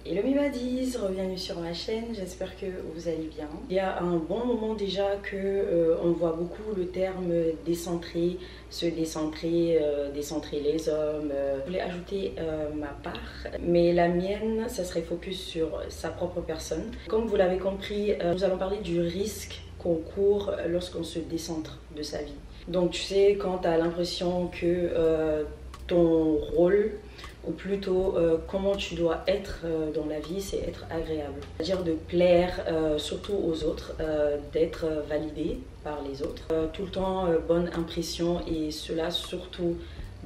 Hello mes baddies, bienvenue sur ma chaîne, j'espère que vous allez bien. Il y a un bon moment déjà que on voit beaucoup le terme décentrer, se décentrer, décentrer les hommes. Je voulais ajouter ma part, mais la mienne, ça serait focus sur sa propre personne. Comme vous l'avez compris, nous allons parler du risque qu'on court lorsqu'on se décentre de sa vie. Donc tu sais, quand tu as l'impression que ton rôle, ou plutôt comment tu dois être dans la vie, c'est être agréable. C'est-à-dire de plaire surtout aux autres, d'être validé par les autres. Tout le temps bonne impression et cela surtout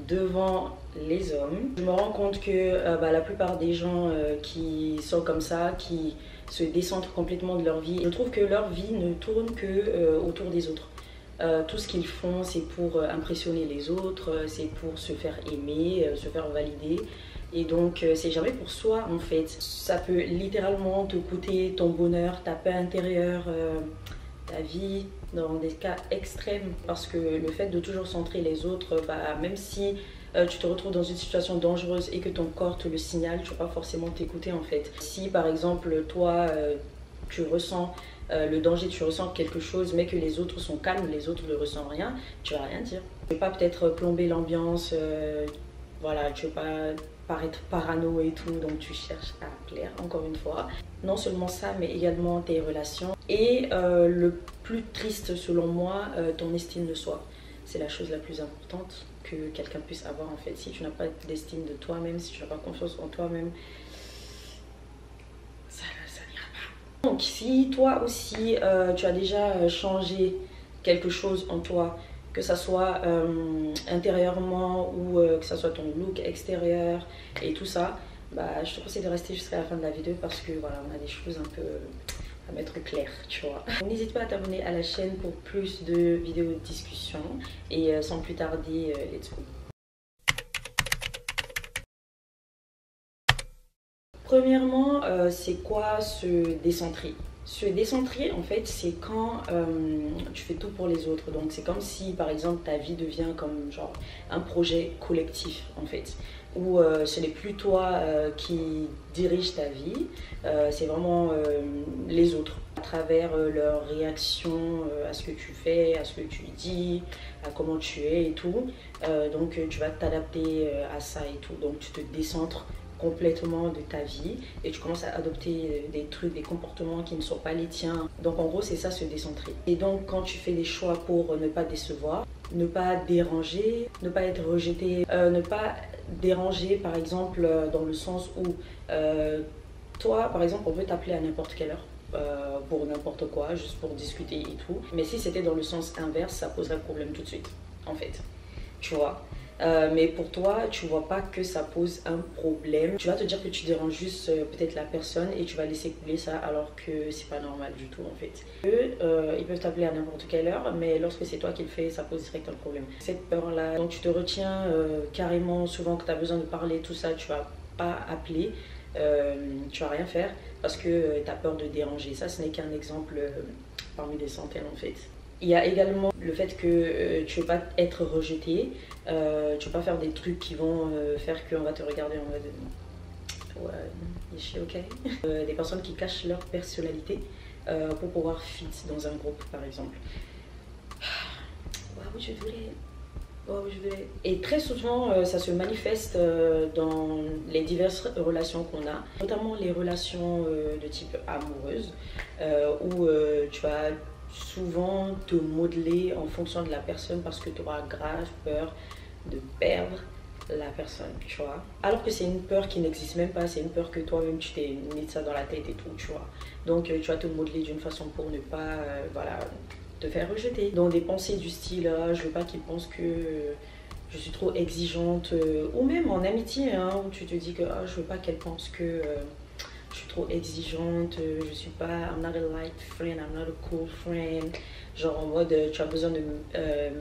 devant les hommes. Je me rends compte que la plupart des gens qui sont comme ça, qui se décentrent complètement de leur vie, je trouve que leur vie ne tourne que autour des autres. Tout ce qu'ils font, c'est pour impressionner les autres, c'est pour se faire aimer, se faire valider. Et donc, c'est jamais pour soi en fait. Ça peut littéralement te coûter ton bonheur, ta paix intérieure, ta vie, dans des cas extrêmes. Parce que le fait de toujours centrer les autres, même si tu te retrouves dans une situation dangereuse et que ton corps te le signale, tu ne vas pas forcément t'écouter en fait. Si par exemple, toi, tu ressens le danger, tu ressens quelque chose, mais que les autres sont calmes, les autres ne ressentent rien, tu vas rien dire. Tu ne veux pas peut-être plomber l'ambiance, voilà, tu ne veux pas paraître parano et tout, donc tu cherches à plaire, encore une fois. Non seulement ça, mais également tes relations. Et le plus triste selon moi, ton estime de soi. C'est la chose la plus importante que quelqu'un puisse avoir en fait. Si tu n'as pas d'estime de toi-même, si tu n'as pas confiance en toi-même, ça n'ira pas. Donc si toi aussi tu as déjà changé quelque chose en toi, que ça soit intérieurement ou que ça soit ton look extérieur et tout ça, je te conseille de rester jusqu'à la fin de la vidéo parce que voilà, on a des choses un peu à mettre clair, tu vois. N'hésite pas à t'abonner à la chaîne pour plus de vidéos de discussion et sans plus tarder, let's go. Premièrement, c'est quoi se décentrer? Se décentrer, en fait, c'est quand tu fais tout pour les autres. Donc, c'est comme si, par exemple, ta vie devient comme genre un projet collectif, en fait. Où ce n'est plus toi qui dirige ta vie, c'est vraiment les autres. À travers leurs réactions à ce que tu fais, à ce que tu dis, à comment tu es et tout. Donc, tu vas t'adapter à ça et tout. Donc, tu te décentres complètement de ta vie et tu commences à adopter des trucs, des comportements qui ne sont pas les tiens. Donc en gros c'est ça, se décentrer. Et donc quand tu fais des choix pour ne pas décevoir, ne pas déranger, ne pas être rejeté, ne pas déranger par exemple dans le sens où toi par exemple on peut t'appeler à n'importe quelle heure pour n'importe quoi, juste pour discuter et tout. Mais si c'était dans le sens inverse, ça poserait problème tout de suite en fait, tu vois. Mais pour toi, tu vois pas que ça pose un problème. Tu vas te dire que tu déranges juste peut-être la personne et tu vas laisser couler ça alors que c'est pas normal du tout en fait. Eux, ils peuvent t'appeler à n'importe quelle heure, mais lorsque c'est toi qui le fais, ça pose direct un problème. Cette peur-là, donc tu te retiens carrément, souvent que tu as besoin de parler, tout ça, tu vas pas appeler, tu vas rien faire parce que tu as peur de déranger. Ça, ce n'est qu'un exemple parmi des centaines en fait. Il y a également le fait que tu ne veux pas être rejeté, tu ne veux pas faire des trucs qui vont faire qu'on va te regarder en mode ouais, is she okay? Des personnes qui cachent leur personnalité pour pouvoir fit dans un groupe par exemple. Waouh, je voulais. Et très souvent, ça se manifeste dans les diverses relations qu'on a, notamment les relations de type amoureuse, où tu vas souvent te modeler en fonction de la personne parce que tu auras grave peur de perdre la personne, tu vois. Alors que c'est une peur qui n'existe même pas, c'est une peur que toi-même tu t'es mis ça dans la tête et tout, tu vois. Donc tu vas te modeler d'une façon pour ne pas, voilà, te faire rejeter. Dans des pensées du style, je veux pas qu'ils pensent que je suis trop exigeante, ou même en amitié, hein, où tu te dis que je veux pas qu'elle pense que je suis trop exigeante, je suis pas, I'm not a light friend, I'm not a cool friend. Genre en mode, tu as besoin de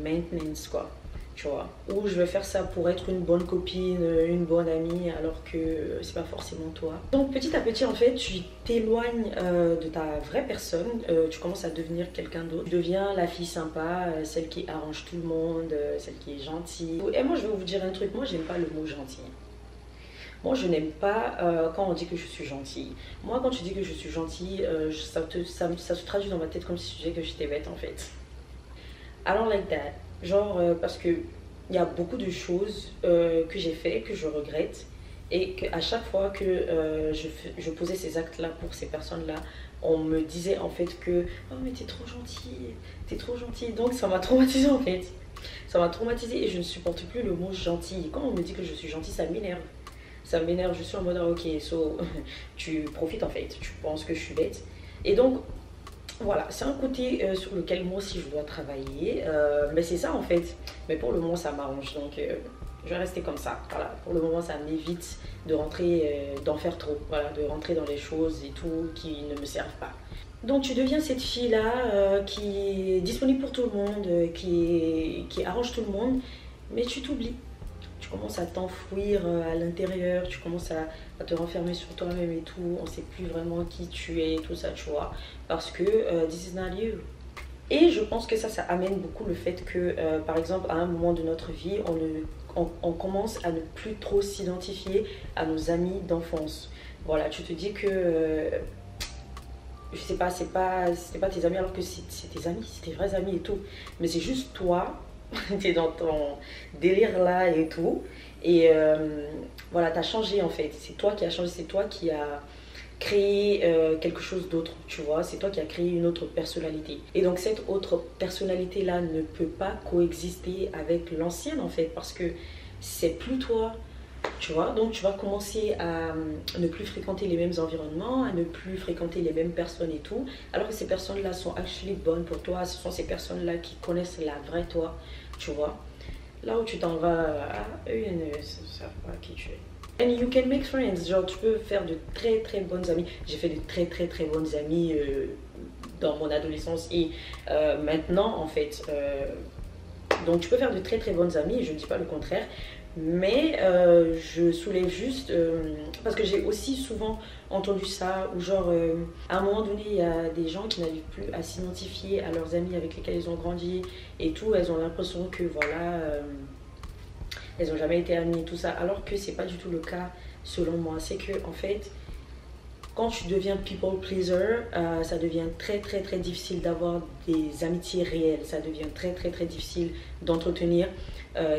maintenance quoi, tu vois. Ou je vais faire ça pour être une bonne copine, une bonne amie, alors que c'est pas forcément toi. Donc petit à petit en fait, tu t'éloignes de ta vraie personne, tu commences à devenir quelqu'un d'autre. Tu deviens la fille sympa, celle qui arrange tout le monde, celle qui est gentille. Et moi je vais vous dire un truc, moi j'aime pas le mot gentil. Moi, je n'aime pas quand on dit que je suis gentille. Moi, quand tu dis que je suis gentille, ça se traduit dans ma tête comme si tu disais que j'étais bête en fait. I don't like that. Genre, parce que il y a beaucoup de choses que j'ai fait, que je regrette. Et qu'à chaque fois que je posais ces actes-là pour ces personnes-là, on me disait en fait que oh mais t'es trop gentille, t'es trop gentille. Donc ça m'a traumatisée en fait. Ça m'a traumatisée et je ne supporte plus le mot gentil. Quand on me dit que je suis gentille, ça m'énerve. Ça m'énerve, je suis en mode ah, ok, so tu profites en fait, tu penses que je suis bête. Et donc voilà, c'est un côté sur lequel moi aussi je dois travailler. Mais c'est ça en fait. Mais pour le moment ça m'arrange donc je vais rester comme ça. Voilà, pour le moment ça m'évite de rentrer, d'en faire trop. Voilà, de rentrer dans les choses et tout qui ne me servent pas. Donc tu deviens cette fille-là qui est disponible pour tout le monde, qui arrange tout le monde, mais tu t'oublies. Tu commences à t'enfouir à l'intérieur, tu commences à te renfermer sur toi-même et tout. On ne sait plus vraiment qui tu es, tout ça, tu vois. Parce que this is not you. Et je pense que ça amène beaucoup le fait que, par exemple, à un moment de notre vie, on commence à ne plus trop s'identifier à nos amis d'enfance. Voilà, tu te dis que, je sais pas, c'était pas tes amis alors que c'est tes amis, c'est tes vrais amis et tout. Mais c'est juste toi, t'es dans ton délire là et tout. Et voilà, t'as changé en fait. C'est toi qui as changé, c'est toi qui as créé quelque chose d'autre, tu vois. C'est toi qui as créé une autre personnalité. Et donc cette autre personnalité là ne peut pas coexister avec l'ancienne en fait. Parce que c'est plus toi, tu vois. Donc tu vas commencer à ne plus fréquenter les mêmes environnements, à ne plus fréquenter les mêmes personnes et tout. Alors que ces personnes là sont actually bonnes pour toi. Ce sont ces personnes là qui connaissent la vraie toi, tu vois. Là où tu t'en vas, eux ils ne savent pas qui tu es. And you can make friends, genre tu peux faire de très très bonnes amies. J'ai fait de très très très bonnes amies dans mon adolescence et maintenant en fait. Donc tu peux faire de très très bonnes amies, je ne dis pas le contraire. Mais je soulève juste, parce que j'ai aussi souvent entendu ça, où genre à un moment donné il y a des gens qui n'arrivent plus à s'identifier à leurs amis avec lesquels ils ont grandi et tout, elles ont l'impression que voilà, elles n'ont jamais été amies et tout ça, alors que c'est pas du tout le cas selon moi. C'est que en fait, quand tu deviens people pleaser, ça devient très très très difficile d'avoir des amitiés réelles, ça devient très très très difficile d'entretenir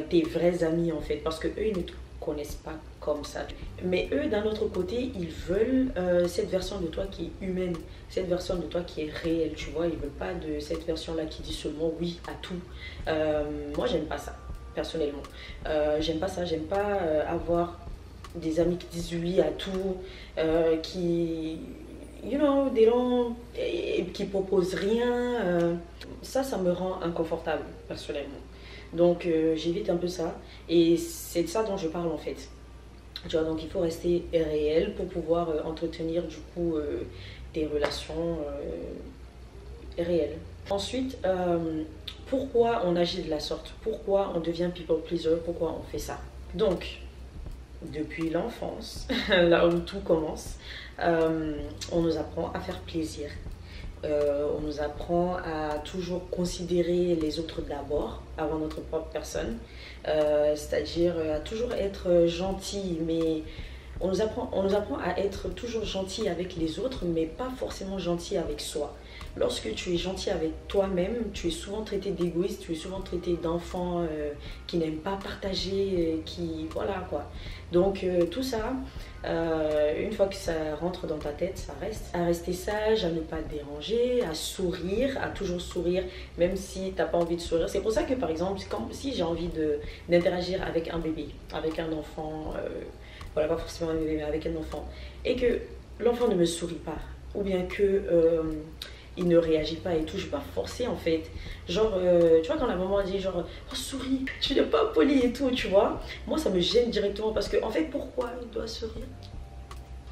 tes vrais amis en fait, parce que eux ils ne te connaissent pas comme ça. Mais eux d'un autre côté, ils veulent cette version de toi qui est humaine, cette version de toi qui est réelle, tu vois. Ils veulent pas de cette version là qui dit seulement oui à tout. Moi j'aime pas ça personnellement. J'aime pas ça, j'aime pas avoir des amis qui disent oui à tout, qui, you know, qui proposent rien. Ça me rend inconfortable personnellement. Donc j'évite un peu ça. Et c'est de ça dont je parle en fait. Tu vois, donc il faut rester réel pour pouvoir entretenir du coup des relations réelles. Ensuite, pourquoi on agit de la sorte? Pourquoi on devient people pleaser? Pourquoi on fait ça? Donc, depuis l'enfance, là où tout commence, on nous apprend à faire plaisir. On nous apprend à toujours considérer les autres d'abord, avant notre propre personne. C'est-à-dire à toujours être gentil, mais on nous apprend à être toujours gentil avec les autres, mais pas forcément gentil avec soi. Lorsque tu es gentil avec toi-même, tu es souvent traité d'égoïste, tu es souvent traité d'enfant qui n'aime pas partager, qui... Voilà quoi. Donc tout ça, une fois que ça rentre dans ta tête, ça reste. À rester sage, à ne pas déranger, à sourire, à toujours sourire, même si tu n'as pas envie de sourire. C'est pour ça que par exemple, si j'ai envie d'interagir avec un bébé, avec un enfant, voilà, pas forcément un bébé, mais avec un enfant, et que l'enfant ne me sourit pas, ou bien que... il ne réagit pas et tout, je vais pas forcer en fait. Genre, tu vois, quand la maman dit genre, oh souris, tu n'es pas poli et tout, tu vois. Moi, ça me gêne directement parce que, en fait, pourquoi il doit sourire?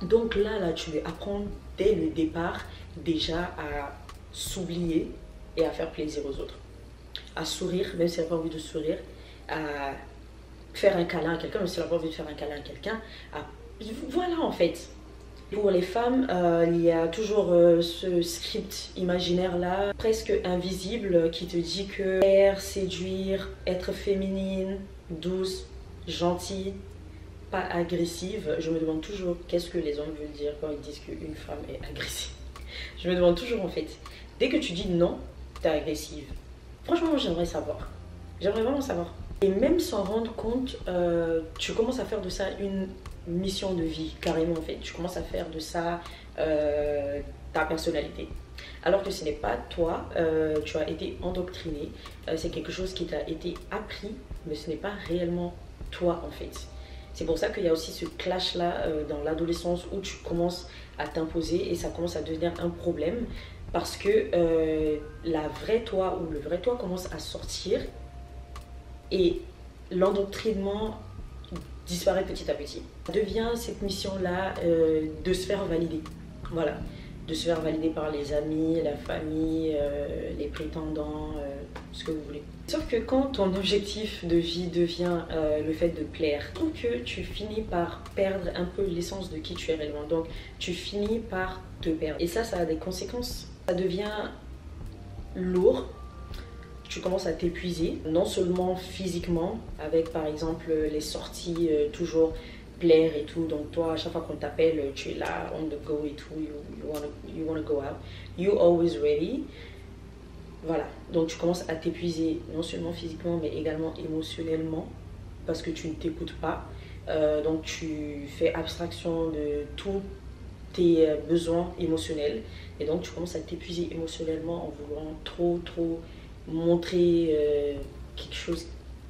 Donc là, tu lui apprends dès le départ déjà à s'oublier et à faire plaisir aux autres. À sourire, même si elle n'a pas envie de sourire. À faire un câlin à quelqu'un, même si elle n'a pas envie de faire un câlin à quelqu'un. Voilà en fait. Pour les femmes, il y a toujours ce script imaginaire là, presque invisible, qui te dit que plaire, séduire, être féminine, douce, gentille, pas agressive, je me demande toujours qu'est-ce que les hommes veulent dire quand ils disent qu'une femme est agressive. Je me demande toujours en fait. Dès que tu dis non, t'es agressive. Franchement, j'aimerais savoir. J'aimerais vraiment savoir. Et même sans rendre compte, tu commences à faire de ça une mission de vie, carrément en fait. Tu commences à faire de ça ta personnalité. Alors que ce n'est pas toi, tu as été endoctriné, c'est quelque chose qui t'a été appris, mais ce n'est pas réellement toi en fait. C'est pour ça qu'il y a aussi ce clash-là dans l'adolescence où tu commences à t'imposer et ça commence à devenir un problème parce que la vraie toi ou le vrai toi commence à sortir et l'endoctrinement disparaît petit à petit. Ça devient cette mission-là de se faire valider. Voilà. De se faire valider par les amis, la famille, les prétendants, ce que vous voulez. Sauf que quand ton objectif de vie devient le fait de plaire, je trouve que tu finis par perdre un peu l'essence de qui tu es réellement. Donc tu finis par te perdre. Et ça a des conséquences. Ça devient lourd. Tu commences à t'épuiser, non seulement physiquement, avec par exemple les sorties toujours plaire et tout. Donc toi, à chaque fois qu'on t'appelle, tu es là, on the go et tout, you wanna go out, you always ready. Voilà, donc tu commences à t'épuiser, non seulement physiquement, mais également émotionnellement, parce que tu ne t'écoutes pas. Donc tu fais abstraction de tous tes besoins émotionnels. Et donc tu commences à t'épuiser émotionnellement en voulant trop montrer quelque chose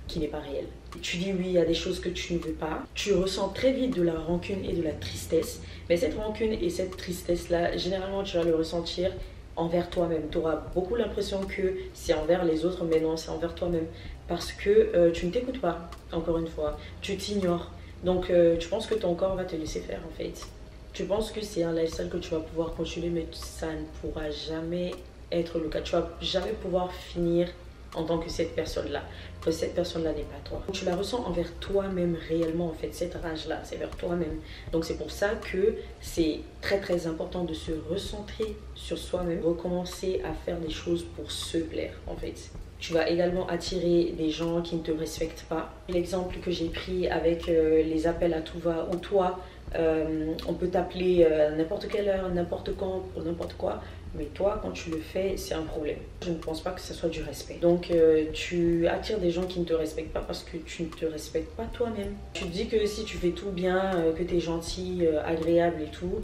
qui n'est pas réel. Tu dis oui à des choses que tu ne veux pas. Tu ressens très vite de la rancune et de la tristesse. Mais cette rancune et cette tristesse-là, généralement, tu vas le ressentir envers toi-même. Tu auras beaucoup l'impression que c'est envers les autres, mais non, c'est envers toi-même. Parce que tu ne t'écoutes pas, encore une fois. Tu t'ignores. Donc, tu penses que ton corps va te laisser faire, en fait. Tu penses que c'est un lifestyle que tu vas pouvoir continuer, mais ça ne pourra jamais être le cas. Tu vas jamais pouvoir finir en tant que cette personne-là. Parce que cette personne-là n'est pas toi. Tu la ressens envers toi-même réellement, en fait. Cette rage-là, c'est vers toi-même. Donc c'est pour ça que c'est très important de se recentrer sur soi-même. Recommencer à faire des choses pour se plaire, en fait. Tu vas également attirer des gens qui ne te respectent pas. L'exemple que j'ai pris avec les appels à tout va, où toi, on peut t'appeler à n'importe quelle heure, n'importe quand, pour n'importe quoi. Mais toi, quand tu le fais, c'est un problème. Je ne pense pas que ce soit du respect. Donc, tu attires des gens qui ne te respectent pas parce que tu ne te respectes pas toi-même. Tu te dis que si tu fais tout bien, que tu es gentil, agréable et tout,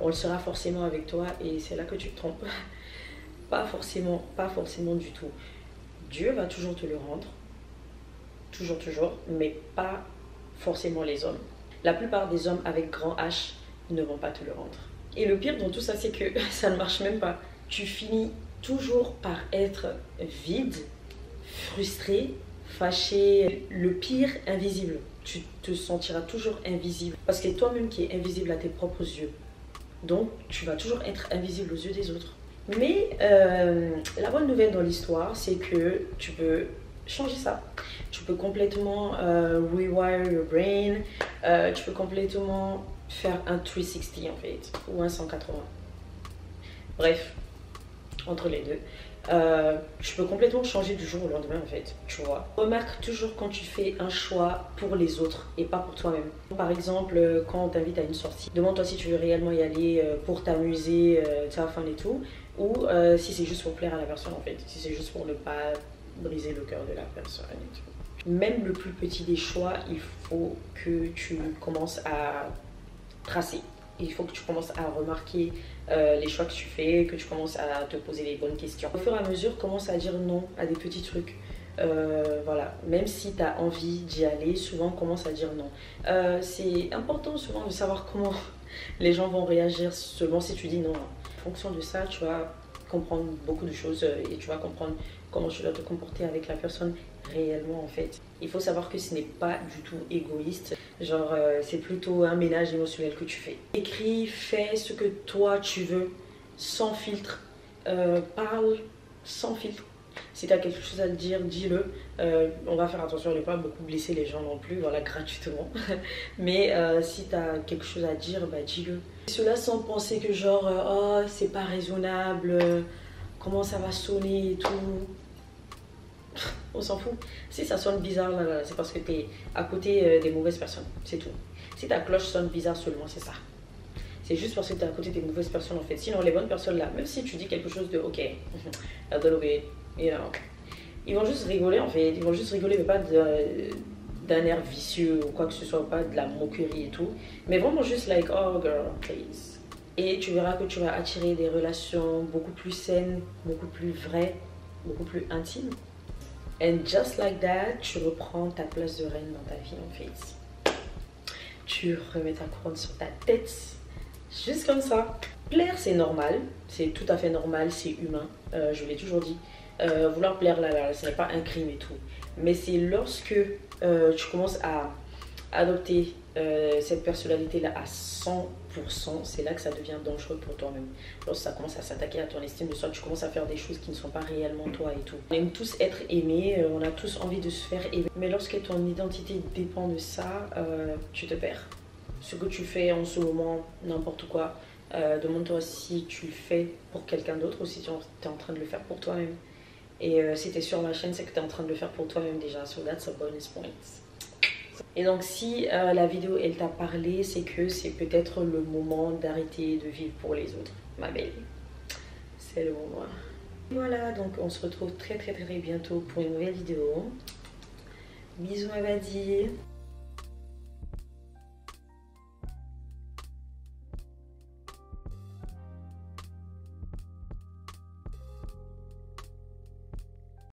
on le sera forcément avec toi et c'est là que tu te trompes. Pas forcément du tout. Dieu va toujours te le rendre. Toujours, mais pas forcément les hommes. La plupart des hommes avec grand H ne vont pas te le rendre. Et le pire dans tout ça, c'est que ça ne marche même pas. Tu finis toujours par être vide, frustré, fâché. Le pire, invisible. Tu te sentiras toujours invisible. Parce que c'est toi-même qui es invisible à tes propres yeux. Donc, tu vas toujours être invisible aux yeux des autres. Mais la bonne nouvelle dans l'histoire, c'est que tu peux changer ça. Tu peux complètement rewire your brain. Tu peux complètement faire un 360 en fait, ou un 180. Bref, entre les deux. Tu peux complètement changer du jour au lendemain en fait, tu vois. Remarque toujours quand tu fais un choix pour les autres et pas pour toi-même. Par exemple, quand on t'invite à une sortie, demande-toi si tu veux réellement y aller pour t'amuser, have fun et tout, ou si c'est juste pour plaire à la personne en fait, si c'est juste pour ne pas briser le cœur de la personne et tout. Même le plus petit des choix, il faut que tu commences à tracer. Il faut que tu commences à remarquer les choix que tu fais, que tu commences à te poser les bonnes questions. Au fur et à mesure, commence à dire non à des petits trucs. Voilà, même si tu as envie d'y aller, souvent commence à dire non. C'est important souvent de savoir comment les gens vont réagir seulement si tu dis non. En fonction de ça, tu vas comprendre beaucoup de choses et tu vas comprendre comment tu dois te comporter avec la personne réellement en fait. Il faut savoir que ce n'est pas du tout égoïste, genre c'est plutôt un ménage émotionnel que tu fais. Écris, fais ce que toi tu veux, sans filtre, parle sans filtre. Si tu as quelque chose à dire, dis-le. On va faire attention à ne pas beaucoup blesser les gens non plus, voilà, gratuitement. Mais si tu as quelque chose à dire, bah dis-le. Cela sans penser que genre, oh c'est pas raisonnable, comment ça va sonner et tout. On s'en fout. Si ça sonne bizarre, là, c'est parce que tu es à côté des mauvaises personnes. C'est tout. Si ta cloche sonne bizarre seulement, c'est ça. C'est juste parce que tu es à côté des mauvaises personnes en fait. Sinon, les bonnes personnes là, même si tu dis quelque chose de ok, a little bit, you know, ils vont juste rigoler en fait. Ils vont juste rigoler, mais pas d'un air vicieux ou quoi que ce soit, pas de la moquerie et tout. Mais vraiment juste like, oh girl, please. Et tu verras que tu vas attirer des relations beaucoup plus saines, beaucoup plus vraies, beaucoup plus intimes. And just like that, tu reprends ta place de reine dans ta vie en fait. Tu remets ta couronne sur ta tête. Juste comme ça. Plaire, c'est normal. C'est tout à fait normal. C'est humain. Je vous l'ai toujours dit. Vouloir plaire, là, ce n'est pas un crime et tout. Mais c'est lorsque tu commences à adopter cette personnalité-là à 100%, c'est là que ça devient dangereux pour toi-même. Lorsque ça commence à s'attaquer à ton estime de soi, tu commences à faire des choses qui ne sont pas réellement toi et tout. On aime tous être aimés, on a tous envie de se faire aimer. Mais lorsque ton identité dépend de ça, tu te perds. Ce que tu fais en ce moment, n'importe quoi, demande-toi si tu le fais pour quelqu'un d'autre ou si tu es en train de le faire pour toi-même. Et si tu es sur ma chaîne, c'est que tu es en train de le faire pour toi-même déjà. So that's a bonus point. Et donc si la vidéo elle t'a parlé, c'est que c'est peut-être le moment d'arrêter de vivre pour les autres, ma belle. C'est le moment. Voilà, donc on se retrouve très bientôt pour une nouvelle vidéo. Bisous ma badie.